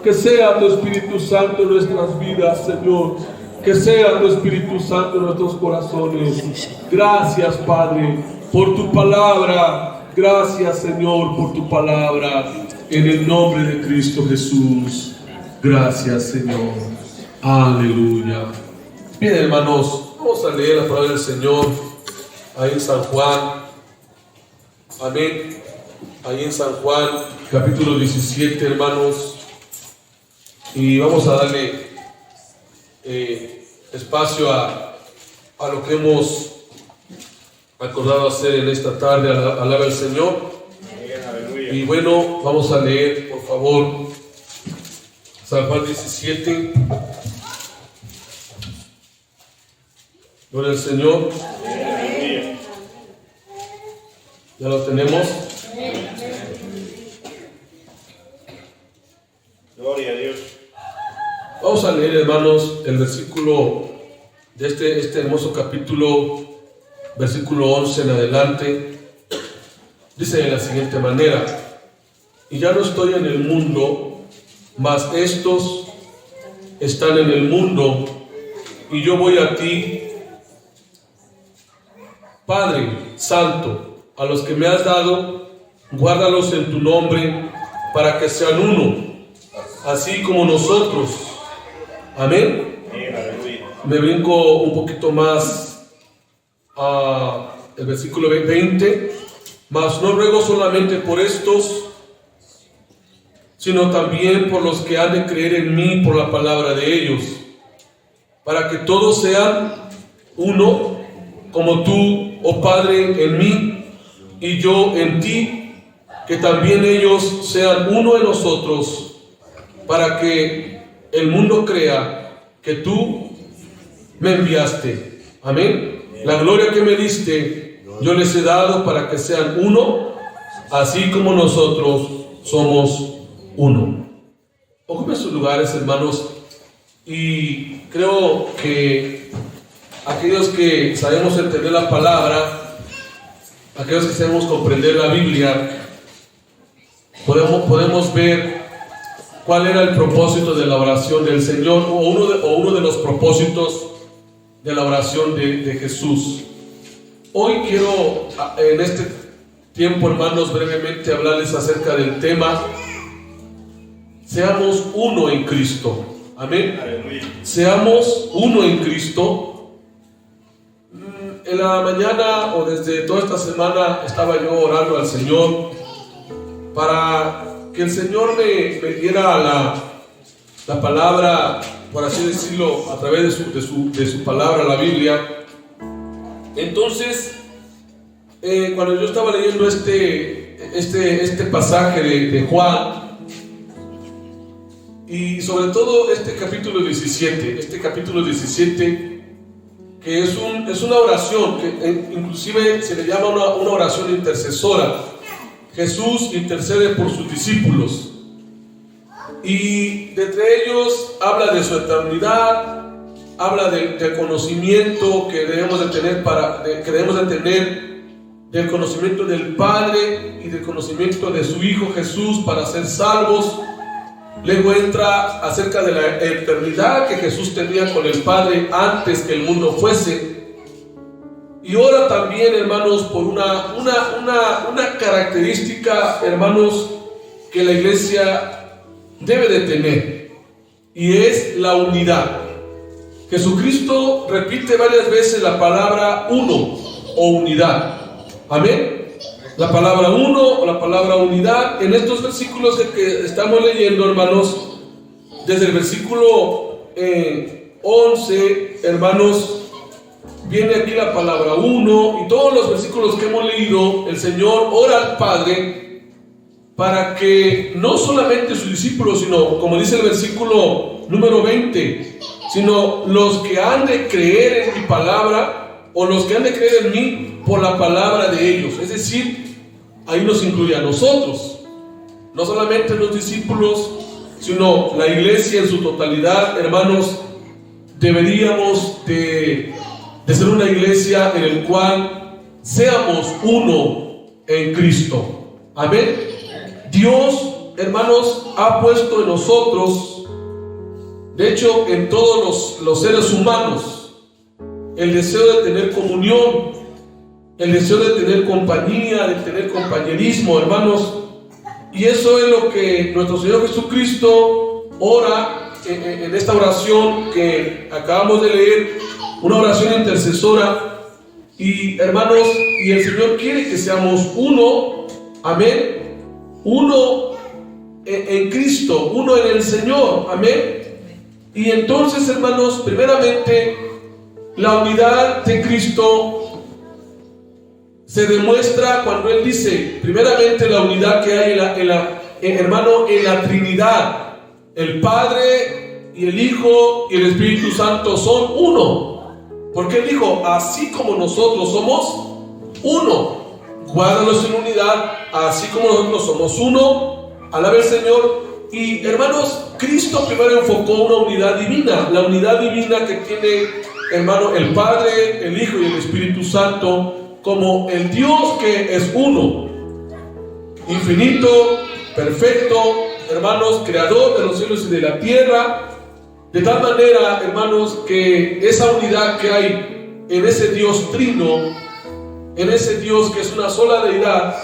Que sea tu Espíritu Santo en nuestras vidas, Señor. Que sea tu Espíritu Santo en nuestros corazones. Gracias, Padre, por tu palabra. Gracias, Señor, por tu palabra. En el nombre de Cristo Jesús. Gracias, Señor. Aleluya. Bien, hermanos, vamos a leer la palabra del Señor ahí en San Juan. Amén. Ahí en San Juan, capítulo 17, hermanos. Y vamos a darle espacio a lo que hemos acordado hacer en esta tarde. Alaba al Señor. Y bueno, vamos a leer, por favor, San Juan 17. Gloria al Señor. ¿Ya lo tenemos? Gloria a Dios. Vamos a leer, hermanos, el versículo de este hermoso capítulo, versículo 11 en adelante. Dice de la siguiente manera: y ya no estoy en el mundo, mas estos están en el mundo, y yo voy a ti. Padre Santo, a los que me has dado, guárdalos en tu nombre, para que sean uno, así como nosotros. Amén. Me brinco un poquito más a el versículo 20. Mas no ruego solamente por estos, sino también por los que han de creer en mí por la palabra de ellos, para que todos sean uno, como tú, oh Padre, en mí y yo en ti, que también ellos sean uno en nosotros, para que el mundo crea que tú me enviaste. Amén. La gloria que me diste, yo les he dado para que sean uno, así como nosotros somos uno. Ocupen sus lugares, hermanos, y creo que aquellos que sabemos entender la palabra, aquellos que sabemos comprender la Biblia, podemos ver cuál era el propósito de la oración del Señor, o uno de los propósitos de la oración de Jesús. Hoy quiero, en este tiempo, hermanos, brevemente hablarles acerca del tema: seamos uno en Cristo. Amén. Seamos uno en Cristo. En la mañana o desde toda esta semana estaba yo orando al Señor para que el Señor me diera la palabra, por así decirlo, a través de su palabra, la Biblia. Entonces, cuando yo estaba leyendo este pasaje de Juan, y sobre todo este capítulo 17, que es una oración, que inclusive se le llama una oración intercesora. Jesús intercede por sus discípulos, y de entre ellos habla de su eternidad, habla del conocimiento que debemos de tener, del conocimiento del Padre y del conocimiento de su Hijo Jesús para ser salvos. Luego entra acerca de la eternidad que Jesús tenía con el Padre antes que el mundo fuese. Y ora también, hermanos, por una característica, hermanos, que la iglesia debe de tener, y es la unidad. Jesucristo repite varias veces la palabra uno o unidad. Amén. La palabra uno o la palabra unidad en estos versículos que estamos leyendo, hermanos, desde el versículo 11, hermanos, viene aquí la palabra uno, y todos los versículos que hemos leído, el Señor ora al Padre para que no solamente sus discípulos, sino, como dice el versículo número 20, sino los que han de creer en mi palabra, o los que han de creer en mí por la palabra de ellos. Es decir, ahí nos incluye a nosotros, no solamente los discípulos, sino la iglesia en su totalidad. Hermanos, deberíamos de ser una iglesia en el cual seamos uno en Cristo. Amén. Dios hermanos, ha puesto en nosotros, de hecho en todos los seres humanos, el deseo de tener comunión, el deseo de tener compañía, de tener compañerismo, hermanos. Y eso es lo que nuestro Señor Jesucristo ora en esta oración que acabamos de leer, una oración intercesora. Y hermanos, y el Señor quiere que seamos uno, amén, uno en Cristo, uno en el Señor, amén. Y entonces, hermanos, primeramente, la unidad de Cristo se demuestra cuando Él dice, primeramente, la unidad que hay hermano, en la Trinidad. El Padre y el Hijo y el Espíritu Santo son uno. Porque Él dijo, así como nosotros somos uno, guárdalos en unidad, así como nosotros somos uno. Alabe al Señor. Y hermanos, Cristo primero enfocó una unidad divina, la unidad divina que tiene, hermano, el Padre, el Hijo y el Espíritu Santo, como el Dios que es uno, infinito, perfecto, hermanos, creador de los cielos y de la tierra, de tal manera, hermanos, que esa unidad que hay en ese Dios trino, en ese Dios que es una sola deidad,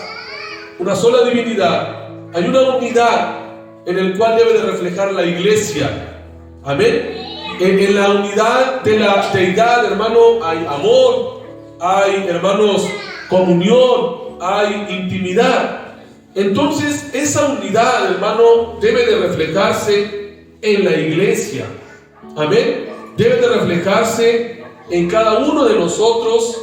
una sola divinidad, hay una unidad en el cual debe de reflejar la iglesia, amén. En la unidad de la deidad, hermano, hay amor, hay, hermanos, comunión, hay intimidad. Entonces esa unidad, hermano, debe de reflejarse en la iglesia, amén. Debe de reflejarse en cada uno de nosotros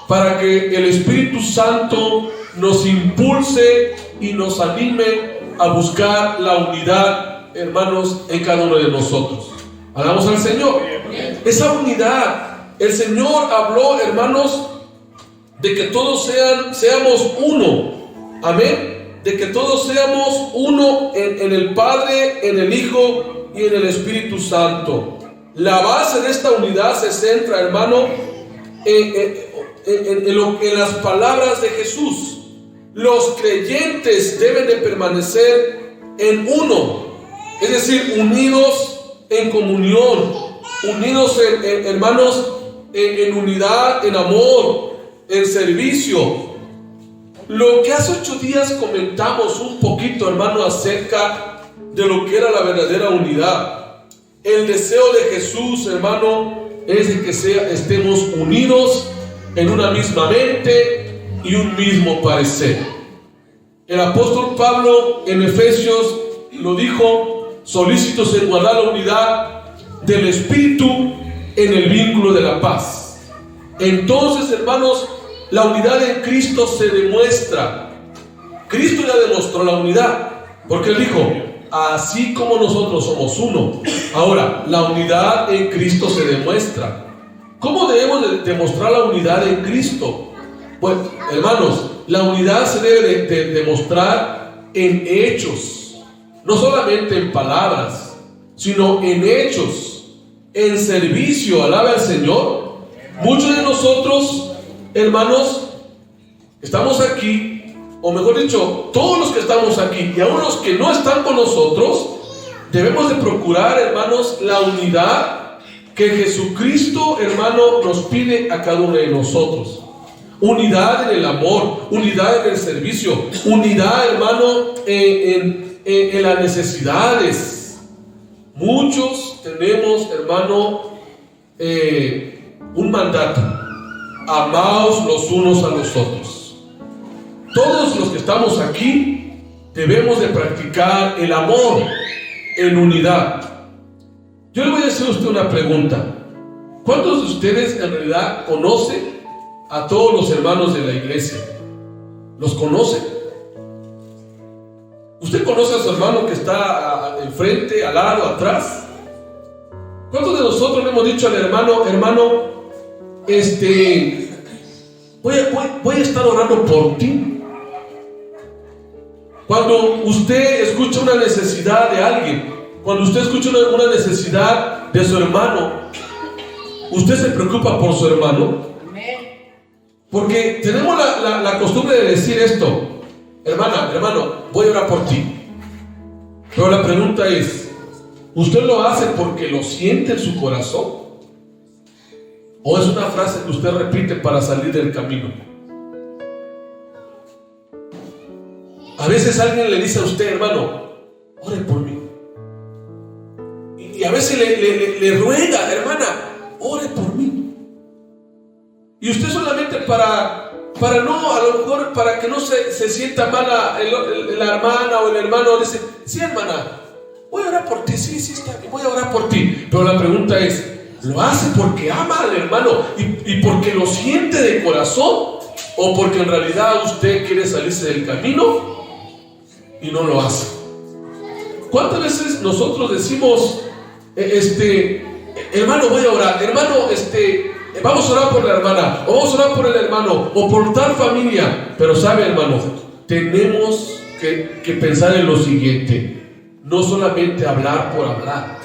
para que el Espíritu Santo nos impulse y nos anime a buscar la unidad, hermanos, en cada uno de nosotros. Alabamos al Señor. Esa unidad, el Señor habló, hermanos, de que todos seamos uno, amén, de que todos seamos uno en el Padre, en el Hijo y en el Espíritu Santo. La base de esta unidad se centra, hermano, en las palabras de Jesús. Los creyentes deben de permanecer en uno, es decir, unidos en comunión, unidos hermanos, en unidad, en amor, en servicio. Lo que hace 8 días comentamos un poquito, hermano, acerca de lo que era la verdadera unidad. El deseo de Jesús, hermano, es de que estemos unidos en una misma mente y un mismo parecer. El apóstol Pablo en Efesios lo dijo, solícitos en guardar la unidad del Espíritu en el vínculo de la paz. Entonces, hermanos, la unidad en Cristo se demuestra. Cristo ya demostró la unidad, porque Él dijo, así como nosotros somos uno. Ahora, la unidad en Cristo se demuestra. ¿Cómo debemos demostrar la unidad en Cristo? Pues, hermanos, la unidad se debe de demostrar en hechos, no solamente en palabras, sino en hechos, en servicio. Alabe al Señor. Muchos de nosotros, hermanos, estamos aquí, o mejor dicho, todos los que estamos aquí y aún los que no están con nosotros, debemos de procurar, hermanos, la unidad que Jesucristo, hermano, nos pide a cada uno de nosotros. Unidad en el amor, unidad en el servicio, unidad, hermano, en las necesidades. Muchos tenemos, hermano, un mandato: amaos los unos a los otros. Todos los que estamos aquí debemos de practicar el amor en unidad. Yo le voy a hacer a usted una pregunta. ¿Cuántos de ustedes en realidad conocen a todos los hermanos de la iglesia? ¿Los conocen? ¿Usted conoce a su hermano que está enfrente, al lado, atrás? ¿Cuántos de nosotros le hemos dicho al hermano, voy a estar orando por ti? Cuando usted escucha una necesidad de alguien, cuando usted escucha una necesidad de su hermano, ¿usted se preocupa por su hermano? Porque tenemos la costumbre de decir esto: hermano, voy a orar por ti. Pero la pregunta es, ¿usted lo hace porque lo siente en su corazón? ¿O es una frase que usted repite para salir del camino? A veces alguien le dice a usted, hermano, ore por mí. Y a veces le ruega, hermana, ore por mí. Y usted solamente para no, a lo mejor para que no se sienta mala la hermana o el hermano, dice, sí, hermana, voy a orar por ti, sí, está bien, voy a orar por ti. Pero la pregunta es, ¿lo hace porque ama al hermano y porque lo siente de corazón? ¿O porque en realidad usted quiere salirse del camino y no lo hace? ¿Cuántas veces nosotros decimos, hermano, voy a orar, hermano, vamos a orar por la hermana, o vamos a orar por el hermano, o por tal familia? Pero sabe, hermano, tenemos que pensar en lo siguiente: no solamente hablar por hablar.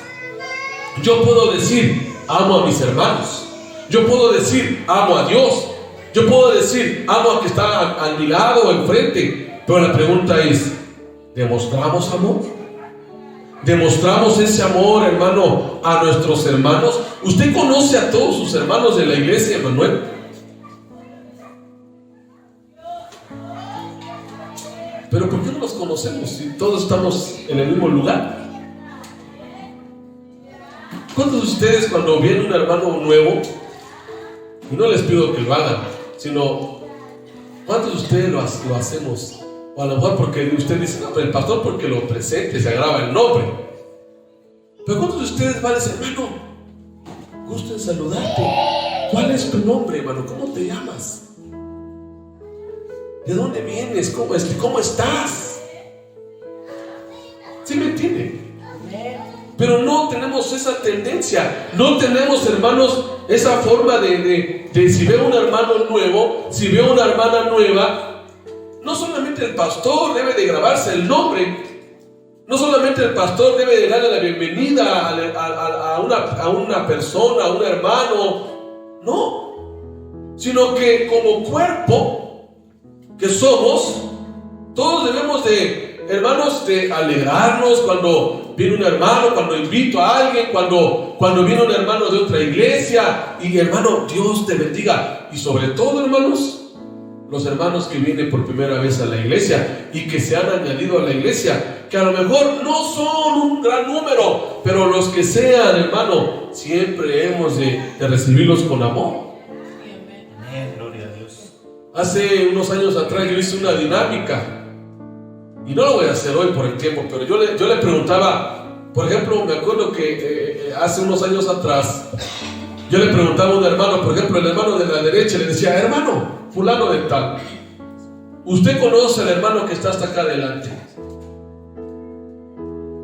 Yo puedo decir, amo a mis hermanos. Yo puedo decir, amo a Dios. Yo puedo decir, amo a que está a mi lado o enfrente. Pero la pregunta es, ¿demostramos amor? ¿Demostramos ese amor, hermano, a nuestros hermanos? ¿Usted conoce a todos sus hermanos de la iglesia, Emanuel? Pero ¿por qué no los conocemos si todos estamos en el mismo lugar? ¿Cuántos de ustedes, cuando viene un hermano nuevo, y no les pido que lo hagan, sino cuántos de ustedes lo hacemos? O a lo mejor porque usted dice, no, pero el pastor porque lo presente, se agrava el nombre. Pero ¿cuántos de ustedes van a decir, hermano, gusto en saludarte? ¿Cuál es tu nombre, hermano? ¿Cómo te llamas? ¿De dónde vienes? ¿Cómo estás? ¿Sí me entiende? Pero no tenemos esa tendencia. No tenemos, hermanos, esa forma de si veo un hermano nuevo, si veo una hermana nueva, no solamente el pastor debe de grabarse el nombre, no solamente el pastor debe de darle la bienvenida a una persona, a un hermano, no, sino que como cuerpo que somos, todos debemos de, hermanos, de alegrarnos cuando viene un hermano, cuando invito a alguien, cuando viene un hermano de otra iglesia, y hermano, Dios te bendiga. Y sobre todo, hermanos, los hermanos que vienen por primera vez a la iglesia y que se han añadido a la iglesia, que a lo mejor no son un gran número, pero los que sean, hermano, siempre hemos de recibirlos con amor. Amén, gloria a Dios. Hace unos años atrás yo hice una dinámica, y no lo voy a hacer hoy por el tiempo, pero yo le preguntaba, por ejemplo, me acuerdo que hace unos años atrás, yo le preguntaba a un hermano, por ejemplo, el hermano de la derecha, le decía, hermano, fulano de tal, ¿usted conoce al hermano que está hasta acá adelante?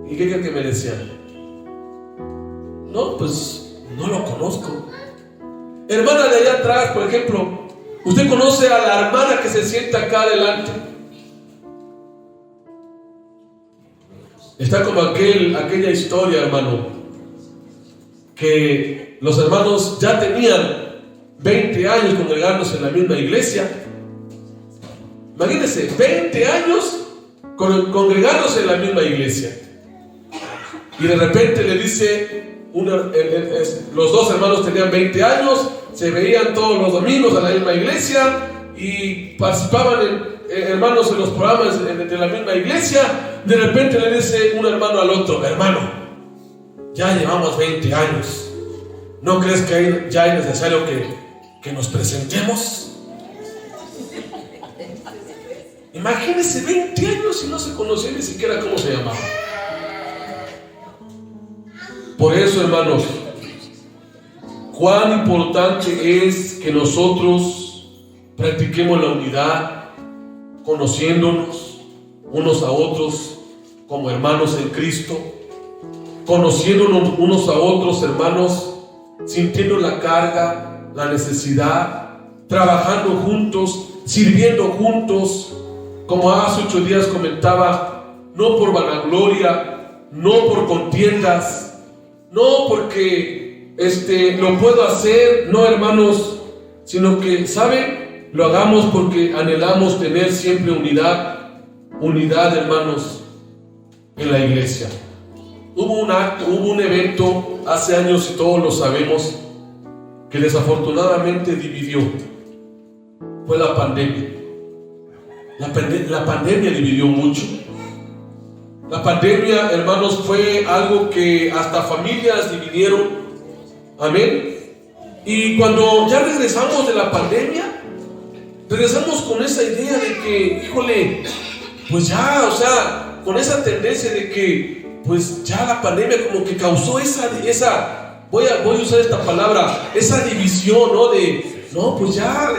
¿Y qué cree que me decía? No, pues no lo conozco. Hermana de allá atrás, por ejemplo, ¿usted conoce a la hermana que se sienta acá adelante? Está como aquella historia, hermano, que los hermanos ya tenían 20 años congregándose en la misma iglesia. Imagínense, 20 años congregándose en la misma iglesia. Y de repente le dice, los dos hermanos tenían 20 años, se veían todos los domingos a la misma iglesia y participaban hermanos en los programas de la misma iglesia. De repente le dice un hermano al otro, hermano, ya llevamos 20 años, ¿no crees que ya es necesario que nos presentemos? Imagínense, 20 años y no se conocía ni siquiera cómo se llamaba. Por eso, hermanos, cuán importante es que nosotros practiquemos la unidad, conociéndonos unos a otros como hermanos en Cristo, conociéndonos unos a otros, hermanos, sintiendo la carga, la necesidad, trabajando juntos, sirviendo juntos, como hace 8 días comentaba, no por vanagloria, no por contiendas, no porque lo puedo hacer, no, hermanos, sino que, ¿saben? Lo hagamos porque anhelamos tener siempre unidad, hermanos, en la iglesia. Hubo un evento hace años, y todos lo sabemos, que desafortunadamente dividió. Fue la pandemia. La pandemia dividió mucho. La pandemia, hermanos, fue algo que hasta familias dividieron. Amén. Y cuando ya regresamos de la pandemia, regresamos con esa idea de que, híjole, pues ya, o sea, con esa tendencia de que pues ya la pandemia como que causó esa voy a usar esta palabra, esa división, ¿no? No, pues ya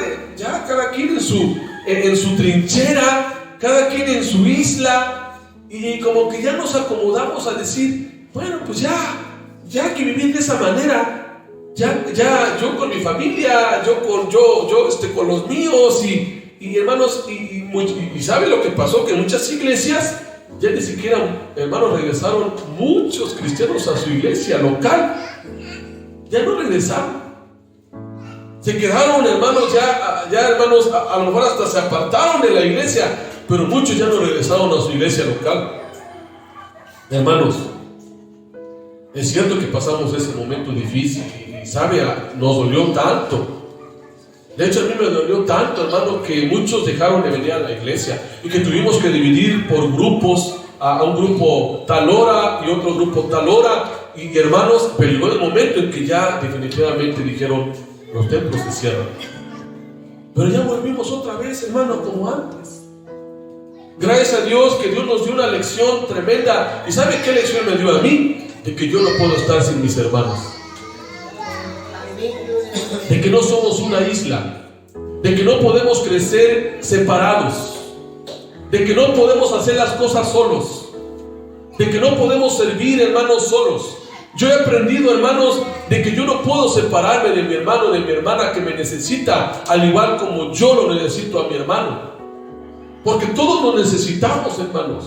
cada quien en su trinchera, cada quien en su isla, y como que ya nos acomodamos a decir, bueno, pues ya que vivir de esa manera, ya yo con mi familia, yo con los míos, y hermanos, y ¿sabe lo que pasó? Que muchas iglesias ya ni siquiera, hermanos, regresaron muchos cristianos a su iglesia local. Ya no regresaron. Se quedaron, hermanos, ya hermanos, a lo mejor hasta se apartaron de la iglesia, pero muchos ya no regresaron a su iglesia local. Hermanos, es cierto que pasamos ese momento difícil y sabe, nos dolió tanto. De hecho, a mí me dolió tanto, hermano, que muchos dejaron de venir a la iglesia y que tuvimos que dividir por grupos, a un grupo tal hora y otro grupo tal hora. Y hermanos, pero llegó el momento en que ya definitivamente dijeron, los templos se cierran. Pero ya volvimos otra vez, hermano, como antes. Gracias a Dios que Dios nos dio una lección tremenda. ¿Y sabe qué lección me dio a mí? De que yo no puedo estar sin mis hermanos. De que no somos una isla, de que no podemos crecer separados, de que no podemos hacer las cosas solos, de que no podemos servir, hermanos, solos. Yo he aprendido, hermanos, de que yo no puedo separarme de mi hermano, de mi hermana que me necesita, al igual como yo lo necesito a mi hermano, porque todos lo necesitamos, hermanos.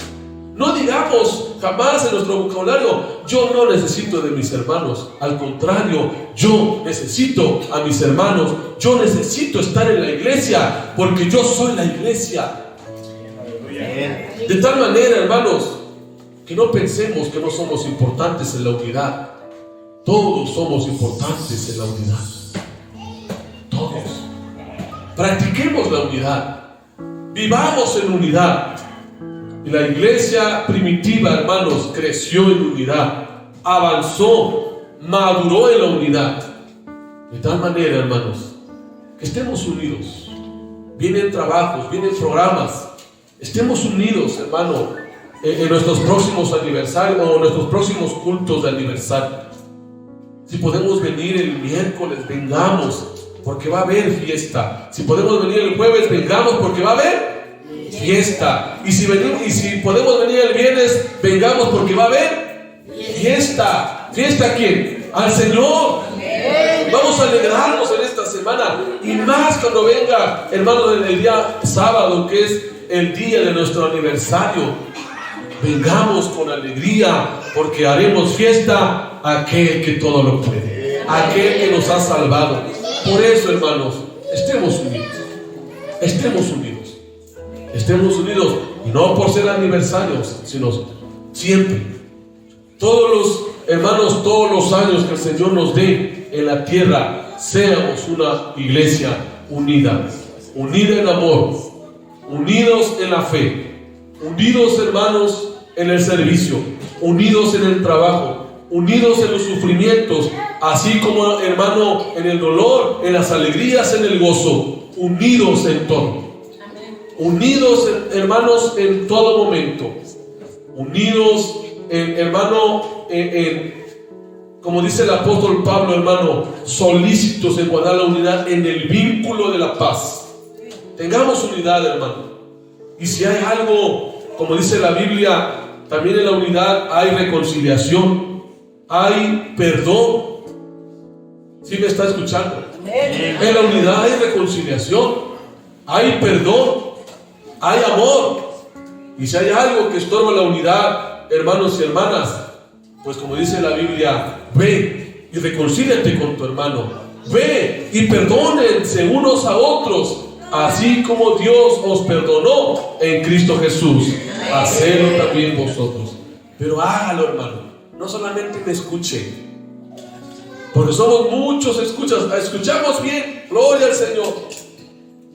No digamos jamás en nuestro vocabulario, yo no necesito de mis hermanos. Al contrario, yo necesito a mis hermanos. Yo necesito estar en la iglesia, porque yo soy la iglesia. De tal manera, hermanos, que no pensemos que no somos importantes en la unidad. Todos somos importantes en la unidad. Todos. Practiquemos la unidad. Vivamos en unidad. Y la iglesia primitiva, hermanos, creció en unidad, avanzó, maduró en la unidad. De tal manera, hermanos, que estemos unidos. Vienen trabajos, vienen programas. Estemos unidos, hermano, en nuestros próximos aniversarios o nuestros próximos cultos de aniversario. Si podemos venir el miércoles, vengamos, porque va a haber fiesta. Si podemos venir el jueves, vengamos, porque va a haber fiesta. Y si podemos venir el viernes, vengamos, porque va a haber fiesta. ¿Fiesta a quién? Al Señor. Vamos a alegrarnos en esta semana, y más cuando venga, hermano, el día sábado, que es el día de nuestro aniversario. Vengamos con alegría, porque haremos fiesta a aquel que todo lo puede, a aquel que nos ha salvado. Por eso, hermanos, estemos unidos. Estemos unidos. Estemos unidos, y no por ser aniversarios, sino siempre. Todos los hermanos, todos los años que el Señor nos dé en la tierra, seamos una iglesia unida, unida en amor, unidos en la fe, unidos, hermanos, en el servicio, unidos en el trabajo, unidos en los sufrimientos, así como, hermano, en el dolor, en las alegrías, en el gozo, unidos en todo. Unidos, hermanos, en todo momento. Unidos, hermano, como dice el apóstol Pablo, hermano, solícitos en guardar la unidad en el vínculo de la paz. Tengamos unidad, hermano. Y si hay algo, como dice la Biblia, también en la unidad hay reconciliación, hay perdón. ¿Sí me está escuchando? En la unidad hay reconciliación, hay perdón, hay amor. Y si hay algo que estorba la unidad, hermanos y hermanas, pues como dice la Biblia, ve y reconcíliate con tu hermano. Ve y perdónense unos a otros, así como Dios os perdonó en Cristo Jesús. Hacedlo también vosotros. pero hágalo, hermano. No solamente me escuche, porque somos muchos escuchamos bien, gloria al Señor,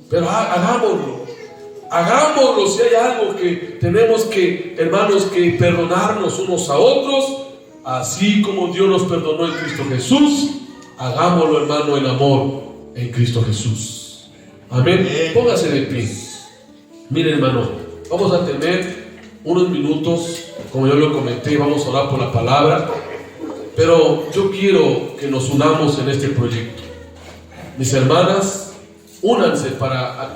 pero hagámoslo. Hagámoslo. Si hay algo que tenemos que, hermanos, que perdonarnos unos a otros, así como Dios nos perdonó en Cristo Jesús, hagámoslo, hermano, en amor en Cristo Jesús. Amén. Póngase de pie. Miren, hermano, vamos a tener unos minutos, como yo lo comenté, vamos a orar por la palabra, pero yo quiero que nos unamos en este proyecto. Mis hermanas, únanse para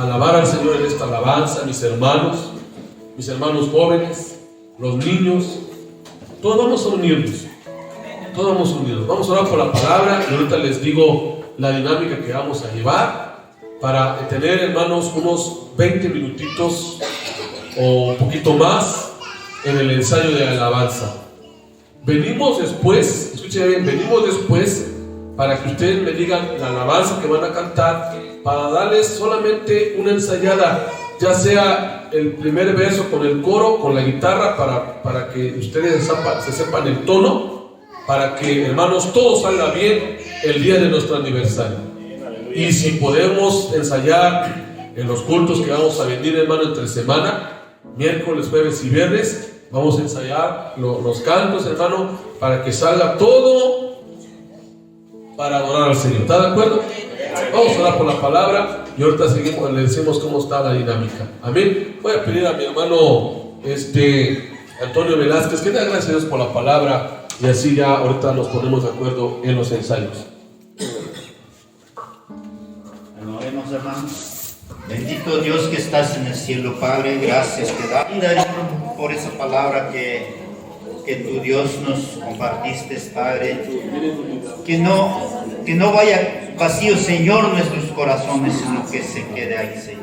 alabar al Señor en esta alabanza. Mis hermanos jóvenes, los niños, todos vamos a unirnos. Todos vamos a unirnos. Vamos a orar por la palabra y ahorita les digo la dinámica que vamos a llevar para tener, hermanos, unos 20 minutitos o un poquito más en el ensayo de alabanza. Venimos después, escuchen bien, venimos después para que ustedes me digan la alabanza que van a cantar, para darles solamente una ensayada, ya sea el primer verso con el coro, con la guitarra, para que ustedes se sepan el tono, para que, hermanos, todo salga bien el día de nuestro aniversario. Y si podemos ensayar en los cultos que vamos a venir, hermano, entre semana, miércoles, jueves y viernes, vamos a ensayar los cantos, hermano, para que salga todo para adorar al Señor. ¿Está de acuerdo? Vamos a orar por la palabra y ahorita seguimos, le decimos cómo está la dinámica. Amén. Voy a pedir a mi hermano Antonio Velázquez que dé gracias a Dios por la palabra y así ya ahorita nos ponemos de acuerdo en los ensayos. Bueno, oremos, hermanos. Bendito Dios que estás en el cielo, Padre, gracias te damos por esa palabra que tu Dios nos compartiste, Padre. Que no vaya vacío, Señor, nuestros corazones, sino que se quede ahí, Señor.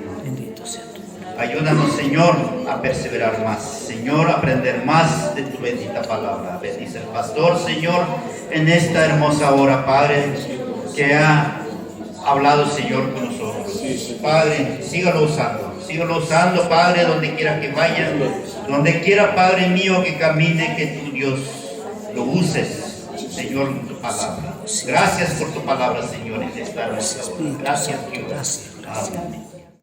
Ayúdanos, Señor, a perseverar más, Señor, a aprender más de tu bendita palabra. Bendice al pastor, Señor, en esta hermosa hora, Padre, que ha hablado, Señor, con nosotros. Padre, sígalo usando, Padre, donde quiera que vaya, donde quiera, Padre mío, que camine, que tu Dios lo uses, Señor, con tu palabra. Gracias por tu palabra, Señor, en esta hora. Gracias, Dios. Amén.